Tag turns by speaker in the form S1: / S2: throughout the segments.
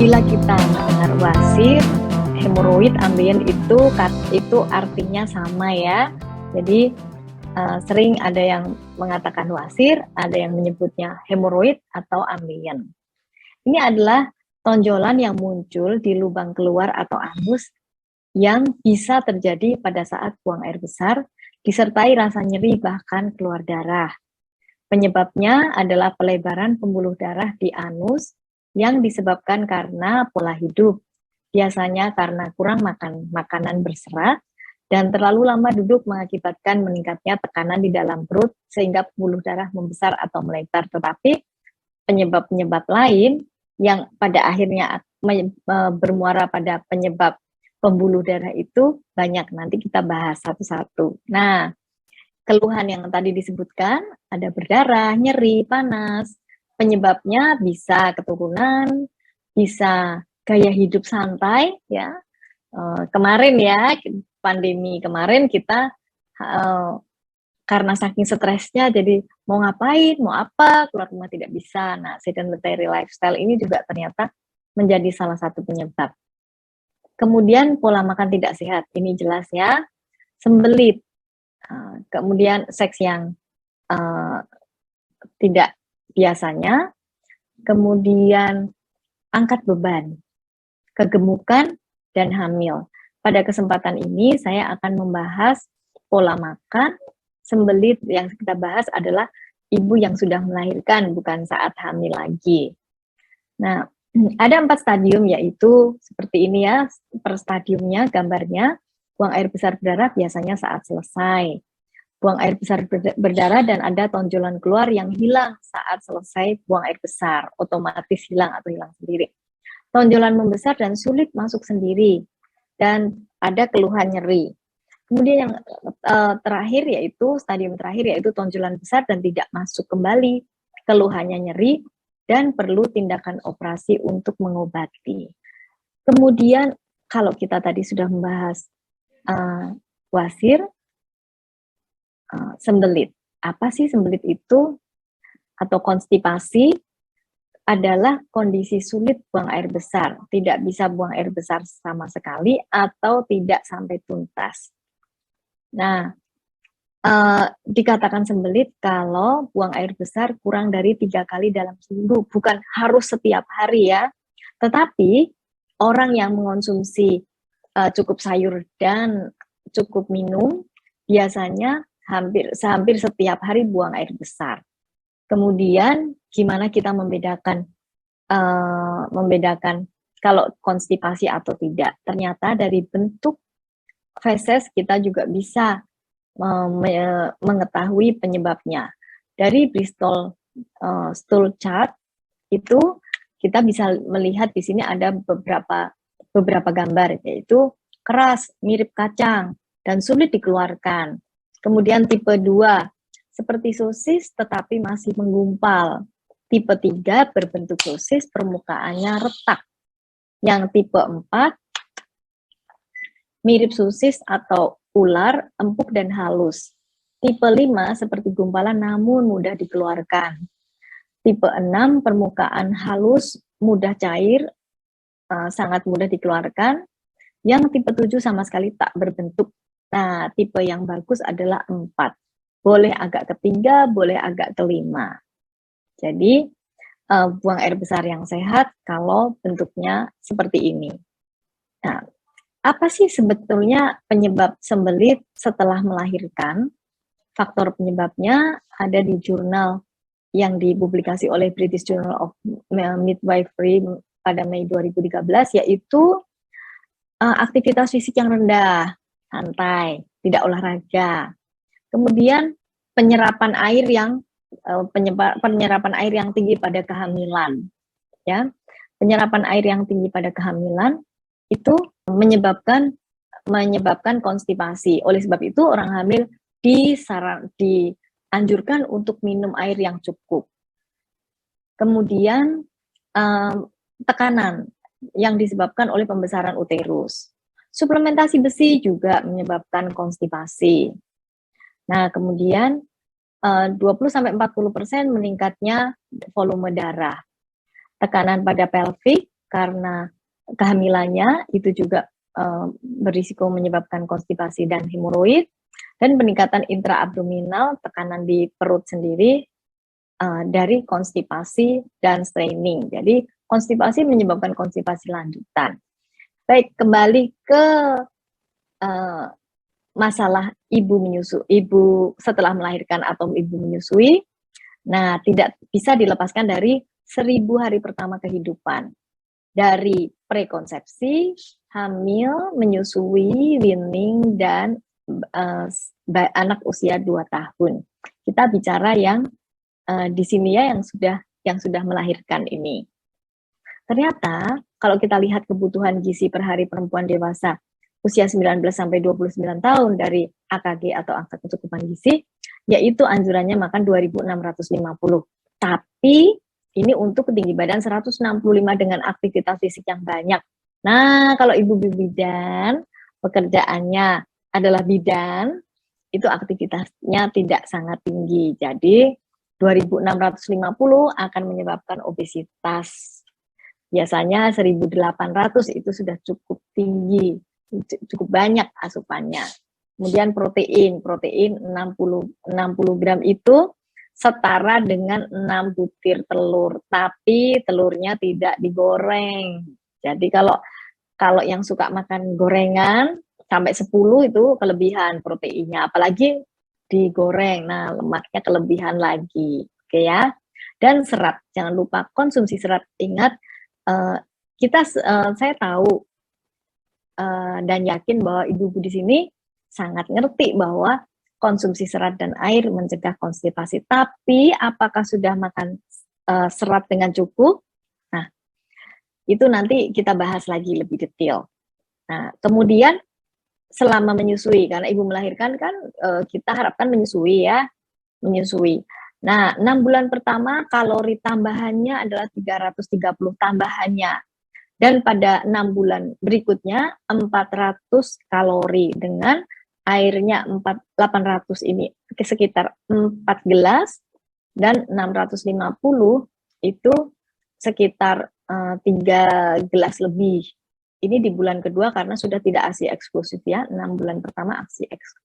S1: Bila kita mendengar wasir, hemoroid, ambeien itu artinya sama ya. Jadi sering ada yang mengatakan wasir, ada yang menyebutnya hemoroid atau ambeien. Ini adalah tonjolan yang muncul di lubang keluar atau anus yang bisa terjadi pada saat buang air besar, disertai rasa nyeri bahkan keluar darah. Penyebabnya adalah pelebaran pembuluh darah di anus yang disebabkan karena pola hidup, biasanya karena kurang makan makanan berserat dan terlalu lama duduk mengakibatkan meningkatnya tekanan di dalam perut sehingga pembuluh darah membesar atau melebar. Tetapi penyebab-penyebab lain yang pada akhirnya bermuara pada penyebab pembuluh darah itu banyak, nanti kita bahas satu-satu. Nah, keluhan yang tadi disebutkan ada berdarah, nyeri, panas. Penyebabnya bisa keturunan, bisa gaya hidup santai ya. Kemarin ya, pandemi kemarin kita karena saking stresnya jadi mau ngapain, mau apa, keluar rumah tidak bisa. Nah, sedentary lifestyle ini juga ternyata menjadi salah satu penyebab. Kemudian pola makan tidak sehat, ini jelas ya. Sembelit, kemudian seks yang tidak biasanya, kemudian angkat beban, kegemukan, dan hamil. Pada kesempatan ini saya akan membahas pola makan. Sembelit yang kita bahas adalah ibu yang sudah melahirkan, bukan saat hamil lagi. Nah, ada 4 stadium, yaitu seperti ini ya, per stadiumnya gambarnya. Buang air besar berdarah biasanya saat selesai. Buang air besar berdarah dan ada tonjolan keluar yang hilang saat selesai buang air besar, otomatis hilang atau hilang sendiri. Tonjolan membesar dan sulit masuk sendiri, dan ada keluhan nyeri. Kemudian yang terakhir yaitu stadium terakhir yaitu tonjolan besar dan tidak masuk kembali, keluhannya nyeri dan perlu tindakan operasi untuk mengobati. Kemudian kalau kita tadi sudah membahas wasir, sembelit. Apa sih sembelit itu? Atau konstipasi adalah kondisi sulit buang air besar, tidak bisa buang air besar sama sekali atau tidak sampai tuntas. Nah, dikatakan sembelit kalau buang air besar kurang dari 3 kali dalam seminggu, bukan harus setiap hari ya. Tetapi orang yang mengonsumsi cukup sayur dan cukup minum biasanya hampir setiap hari buang air besar. Kemudian gimana kita membedakan kalau konstipasi atau tidak? Ternyata dari bentuk feses kita juga bisa mengetahui penyebabnya. Dari Bristol Stool Chart itu kita bisa melihat di sini ada beberapa gambar, yaitu keras, mirip kacang, dan sulit dikeluarkan. Kemudian tipe 2, seperti sosis tetapi masih menggumpal. Tipe 3, berbentuk sosis, permukaannya retak. Yang tipe 4, mirip sosis atau ular, empuk dan halus. Tipe 5, seperti gumpalan namun mudah dikeluarkan. Tipe 6, permukaan halus, mudah cair, sangat mudah dikeluarkan. Yang tipe 7 sama sekali tak berbentuk. Nah, tipe yang bagus adalah 4. Boleh agak ke-3, boleh agak ke-5. Jadi, buang air besar yang sehat kalau bentuknya seperti ini. Nah, apa sih sebetulnya penyebab sembelit setelah melahirkan? Faktor penyebabnya ada di jurnal yang dipublikasi oleh British Journal of Midwifery pada Mei 2013, yaitu aktivitas fisik yang rendah, santai, tidak olahraga. Kemudian penyerapan air yang tinggi pada kehamilan, ya. Penyerapan air yang tinggi pada kehamilan itu menyebabkan konstipasi. Oleh sebab itu orang hamil dianjurkan untuk minum air yang cukup. Kemudian tekanan yang disebabkan oleh pembesaran uterus. Suplementasi besi juga menyebabkan konstipasi. Nah, kemudian 20-40% meningkatnya volume darah. Tekanan pada pelvik karena kehamilannya itu juga berisiko menyebabkan konstipasi dan hemoroid, dan peningkatan intraabdominal, tekanan di perut sendiri dari konstipasi dan straining. Jadi konstipasi menyebabkan konstipasi lanjutan. Baik, kembali ke masalah ibu setelah melahirkan atau ibu menyusui. Nah, tidak bisa dilepaskan dari 1000 hari pertama kehidupan. Dari prekonsepsi, hamil, menyusui, weaning, dan anak usia 2 tahun. Kita bicara yang di sini ya yang sudah melahirkan ini. Ternyata kalau kita lihat kebutuhan gizi per hari perempuan dewasa usia 19 sampai 29 tahun dari AKG atau angka kecukupan gizi, yaitu anjurannya makan 2.650. Tapi ini untuk tinggi badan 165 dengan aktivitas fisik yang banyak. Nah, kalau ibu bidan, pekerjaannya adalah bidan, itu aktivitasnya tidak sangat tinggi. Jadi 2.650 akan menyebabkan obesitas. Biasanya 1.800 itu sudah cukup tinggi, cukup banyak asupannya. Kemudian protein 60 gram itu setara dengan 6 butir telur, tapi telurnya tidak digoreng. Jadi kalau yang suka makan gorengan sampai 10 itu kelebihan proteinnya, apalagi digoreng. Nah, lemaknya kelebihan lagi. Oke ya. Dan serat, jangan lupa konsumsi serat. Ingat, saya tahu dan yakin bahwa ibu-ibu di sini sangat ngerti bahwa konsumsi serat dan air mencegah konstipasi. Tapi apakah sudah makan serat dengan cukup? Nah, itu nanti kita bahas lagi lebih detail. Nah, kemudian selama menyusui, karena ibu melahirkan kan kita harapkan menyusui ya, menyusui. Nah, 6 bulan pertama kalori tambahannya adalah 330 tambahannya. Dan pada 6 bulan berikutnya 400 kalori dengan airnya 800 ini sekitar 4 gelas dan 650 itu sekitar 3 gelas lebih. Ini di bulan kedua karena sudah tidak ASI eksklusif ya, 6 bulan pertama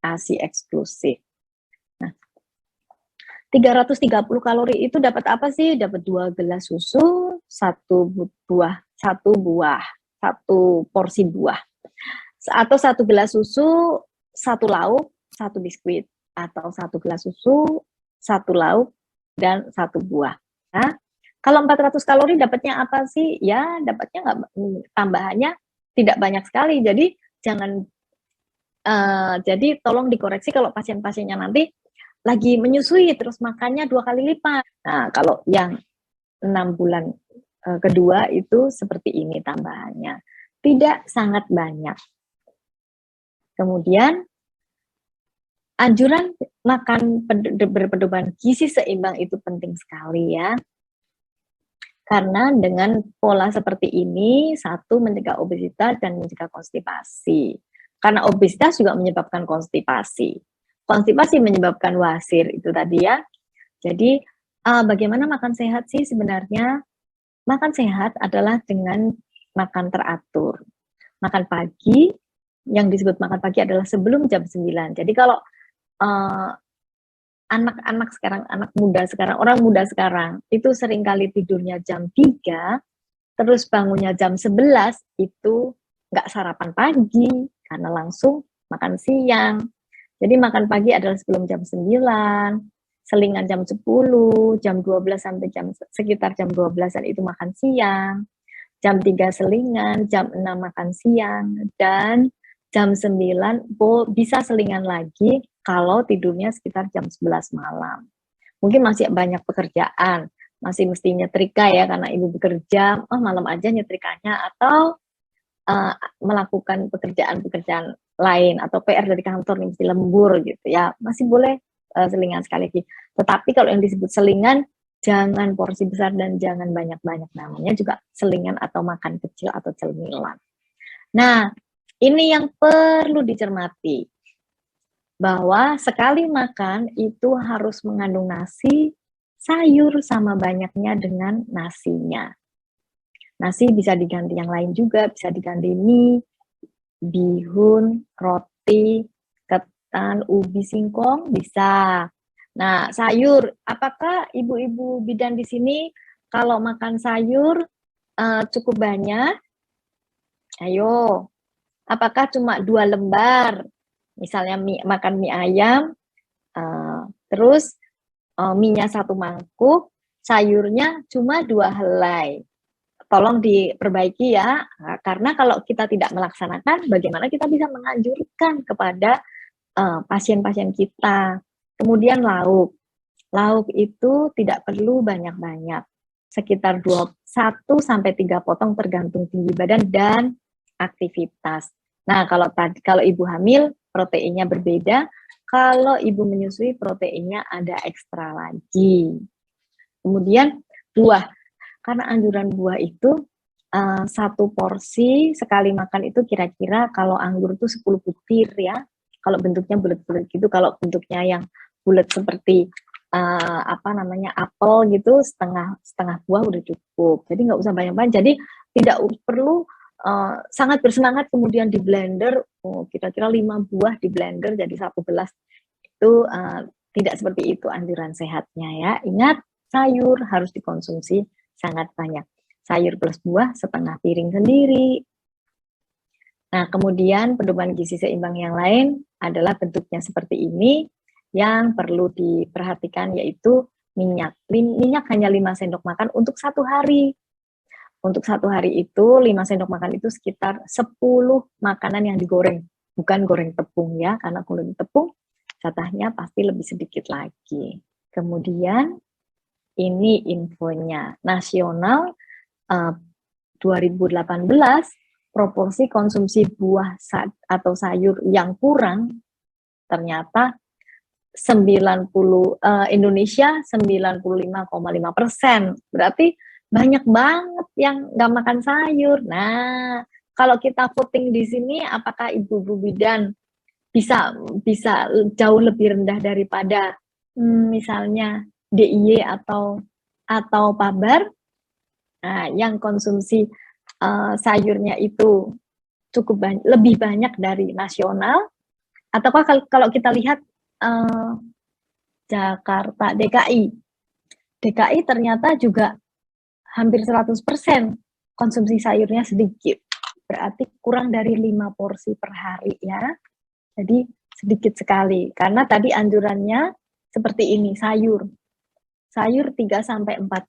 S1: ASI eksklusif. Nah, 330 kalori itu dapat apa sih? Dapat 2 gelas susu, 1 porsi buah. Atau 1 gelas susu, 1 lauk, 1 biskuit. Atau 1 gelas susu, 1 lauk, dan 1 buah. Nah, kalau 400 kalori dapatnya apa sih? Ya, dapatnya tambahannya tidak banyak sekali. Jadi jadi tolong dikoreksi kalau pasien-pasiennya nanti lagi menyusui terus makannya 2 kali lipat. Nah, kalau yang 6 bulan kedua itu seperti ini tambahannya. Tidak sangat banyak. Kemudian anjuran makan berpedoman gizi seimbang itu penting sekali ya. Karena dengan pola seperti ini, satu mencegah obesitas dan mencegah konstipasi. Karena obesitas juga menyebabkan konstipasi. Konstipasi menyebabkan wasir itu tadi ya. Jadi bagaimana makan sehat sih sebenarnya? Makan sehat adalah dengan makan teratur. Makan pagi, yang disebut makan pagi adalah sebelum jam 9. Jadi kalau anak-anak sekarang, orang muda sekarang, itu seringkali tidurnya jam 3, terus bangunnya jam 11, itu nggak sarapan pagi, karena langsung makan siang. Jadi makan pagi adalah sebelum jam 9, selingan jam 10, jam 12 sampai sekitar jam 12-an itu makan siang, jam 3 selingan, jam 6 makan siang, dan jam 9 bisa selingan lagi kalau tidurnya sekitar jam 11 malam. Mungkin masih banyak pekerjaan, masih mesti nyetrika ya karena ibu bekerja, malam aja nyetrikanya, atau melakukan pekerjaan-pekerjaan lain atau PR dari kantor nih mesti lembur gitu ya, masih boleh selingan sekali lagi. Tetapi kalau yang disebut selingan, jangan porsi besar dan jangan banyak-banyak, namanya juga selingan atau makan kecil atau cemilan. Nah, ini yang perlu dicermati, bahwa sekali makan itu harus mengandung nasi, sayur sama banyaknya dengan nasinya. Nasi bisa diganti yang lain juga, bisa diganti mie, bihun, roti, ketan, ubi singkong, bisa. Nah, sayur, apakah ibu-ibu bidan di sini kalau makan sayur cukup banyak? Ayo, apakah cuma 2 lembar? Misalnya makan mie ayam, terus mie-nya 1 mangkuk, sayurnya cuma 2 helai. Tolong diperbaiki ya, karena kalau kita tidak melaksanakan, bagaimana kita bisa menganjurkan kepada pasien-pasien kita. Kemudian lauk. Lauk itu tidak perlu banyak-banyak. Sekitar 1-3 potong tergantung tinggi badan dan aktivitas. Nah, kalau ibu hamil proteinnya berbeda, kalau ibu menyusui proteinnya ada ekstra lagi. Kemudian buah, karena anjuran buah itu 1 porsi sekali makan itu kira-kira kalau anggur itu 10 butir ya. Kalau bentuknya bulat-bulat gitu, kalau bentuknya yang bulat seperti apel gitu, setengah buah udah cukup. Jadi nggak usah banyak-banyak. Jadi tidak perlu sangat bersemangat kemudian di blender, kira-kira 5 buah di blender jadi 1 gelas. Itu tidak seperti itu anjuran sehatnya ya. Ingat, sayur harus dikonsumsi sangat banyak. Sayur plus buah setengah piring sendiri. Nah, kemudian pedoman gizi seimbang yang lain adalah bentuknya seperti ini, yang perlu diperhatikan yaitu minyak. Minyak hanya 5 sendok makan untuk 1 hari. Untuk 1 hari itu 5 sendok makan itu sekitar 10 makanan yang digoreng. Bukan goreng tepung ya, karena goreng tepung jatahnya pasti lebih sedikit lagi. Kemudian ini infonya. Nasional 2018 proporsi konsumsi buah atau sayur yang kurang ternyata Indonesia 95,5%. Berarti banyak banget yang nggak makan sayur. Nah, kalau kita voting di sini, apakah ibu-ibu bidan bisa jauh lebih rendah daripada misalnya DIY atau Pabar? Nah, yang konsumsi sayurnya itu cukup lebih banyak dari nasional, ataukah kalau kita lihat Jakarta, DKI ternyata juga hampir 100% konsumsi sayurnya sedikit, berarti kurang dari 5 porsi per hari ya. Jadi sedikit sekali, karena tadi anjurannya seperti ini, sayur 3-4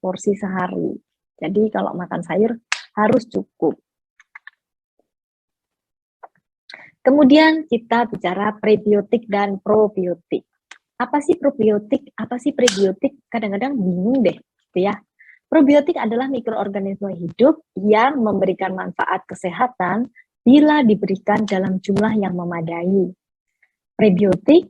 S1: porsi sehari. Jadi kalau makan sayur harus cukup. Kemudian kita bicara prebiotik dan probiotik. Apa sih probiotik? Apa sih prebiotik? Kadang-kadang bingung deh, gitu ya. Probiotik adalah mikroorganisme hidup yang memberikan manfaat kesehatan bila diberikan dalam jumlah yang memadai. Prebiotik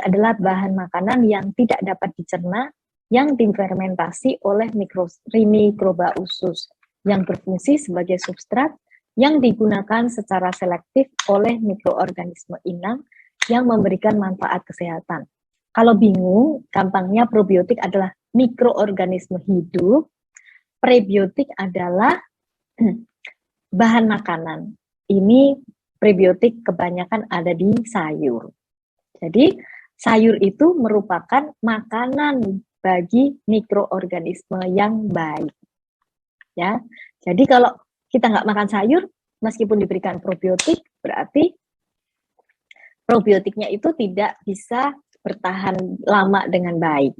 S1: adalah bahan makanan yang tidak dapat dicerna, yang difermentasi oleh mikroba usus, yang berfungsi sebagai substrat yang digunakan secara selektif oleh mikroorganisme inang yang memberikan manfaat kesehatan. Kalau bingung, gampangnya probiotik adalah mikroorganisme hidup, prebiotik adalah bahan makanan. Ini prebiotik kebanyakan ada di sayur. Jadi sayur itu merupakan makanan bagi mikroorganisme yang baik. Ya, jadi kalau kita nggak makan sayur, meskipun diberikan probiotik, berarti probiotiknya itu tidak bisa bertahan lama dengan baik.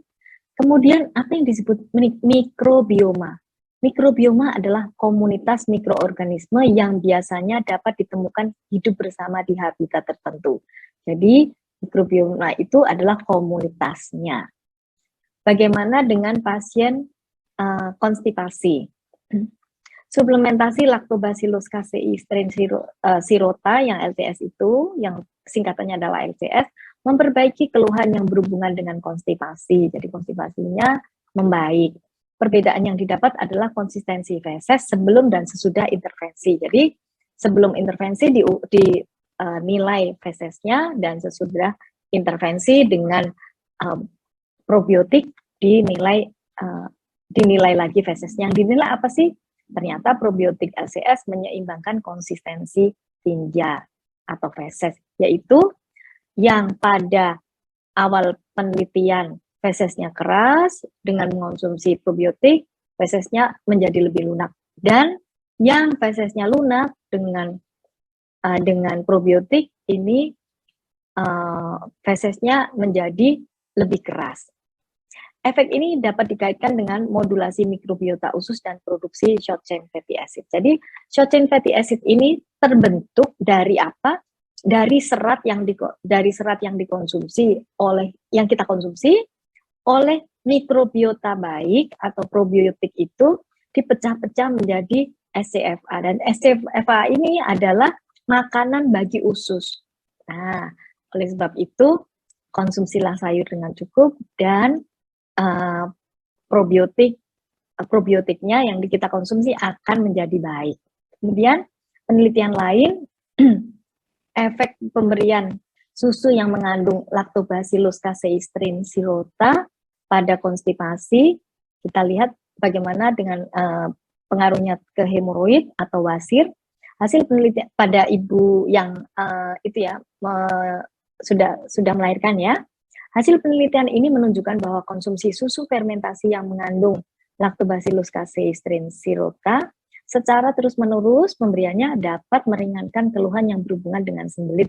S1: Kemudian apa yang disebut mikrobioma? Mikrobioma adalah komunitas mikroorganisme yang biasanya dapat ditemukan hidup bersama di habitat tertentu. Jadi mikrobioma itu adalah komunitasnya. Bagaimana dengan pasien konstipasi? Suplementasi Lactobacillus casei strain sirota yang LCS itu, yang singkatannya adalah LCS, memperbaiki keluhan yang berhubungan dengan konstipasi. Jadi konstipasinya membaik. Perbedaan yang didapat adalah konsistensi feses sebelum dan sesudah intervensi. Jadi sebelum intervensi dinilai fesesnya, dan sesudah intervensi dengan probiotik dinilai lagi fesesnya. Yang dinilai apa sih? Ternyata probiotik LCS menyeimbangkan konsistensi tinja atau feses, yaitu yang pada awal penelitian fesesnya keras, dengan mengonsumsi probiotik fesesnya menjadi lebih lunak, dan yang fesesnya lunak dengan probiotik ini fesesnya menjadi lebih keras. Efek ini dapat dikaitkan dengan modulasi mikrobiota usus dan produksi short chain fatty acid. Jadi short chain fatty acid ini terbentuk dari apa? Dari serat yang dikonsumsi oleh yang kita konsumsi oleh mikrobiota baik atau probiotik itu dipecah-pecah menjadi SCFA, dan SCFA ini adalah makanan bagi usus. Nah, oleh sebab itu konsumsilah sayur dengan cukup, dan probiotiknya yang kita konsumsi akan menjadi baik. Kemudian penelitian lain, efek pemberian susu yang mengandung Lactobacillus casei strain sirota pada konstipasi, kita lihat bagaimana dengan pengaruhnya ke hemoroid atau wasir. Hasil penelitian pada ibu yang sudah melahirkan ya. Hasil penelitian ini menunjukkan bahwa konsumsi susu fermentasi yang mengandung Lactobacillus casei strain sirota secara terus-menerus pemberiannya dapat meringankan keluhan yang berhubungan dengan sembelit,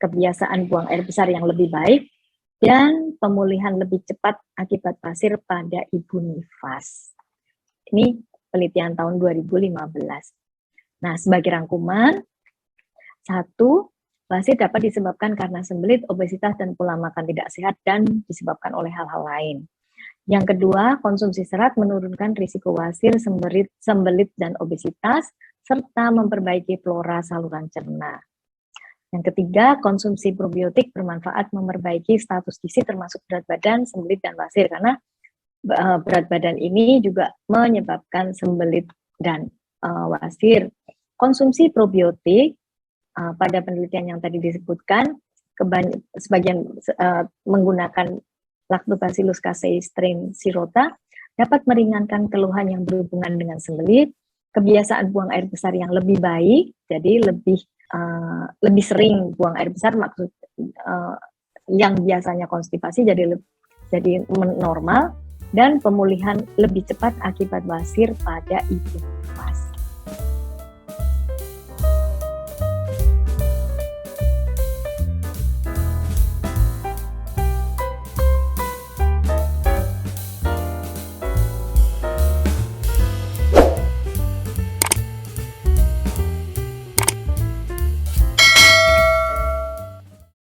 S1: kebiasaan buang air besar yang lebih baik, dan pemulihan lebih cepat akibat pasir pada ibu nifas. Ini penelitian tahun 2015. Nah, sebagai rangkuman, 1, basir dapat disebabkan karena sembelit, obesitas, dan pola makan tidak sehat, dan disebabkan oleh hal-hal lain. Yang kedua, konsumsi serat menurunkan risiko wasir, sembelit, dan obesitas, serta memperbaiki flora saluran cerna. Yang ketiga, konsumsi probiotik bermanfaat memperbaiki status gizi termasuk berat badan, sembelit, dan wasir, karena berat badan ini juga menyebabkan sembelit dan wasir. Konsumsi probiotik pada penelitian yang tadi disebutkan, sebagian menggunakan Lactobacillus casei strain sirota dapat meringankan keluhan yang berhubungan dengan sembelit, kebiasaan buang air besar yang lebih baik, jadi lebih sering buang air besar, maksud yang biasanya konstipasi jadi normal, dan pemulihan lebih cepat akibat wasir pada ibu nifas.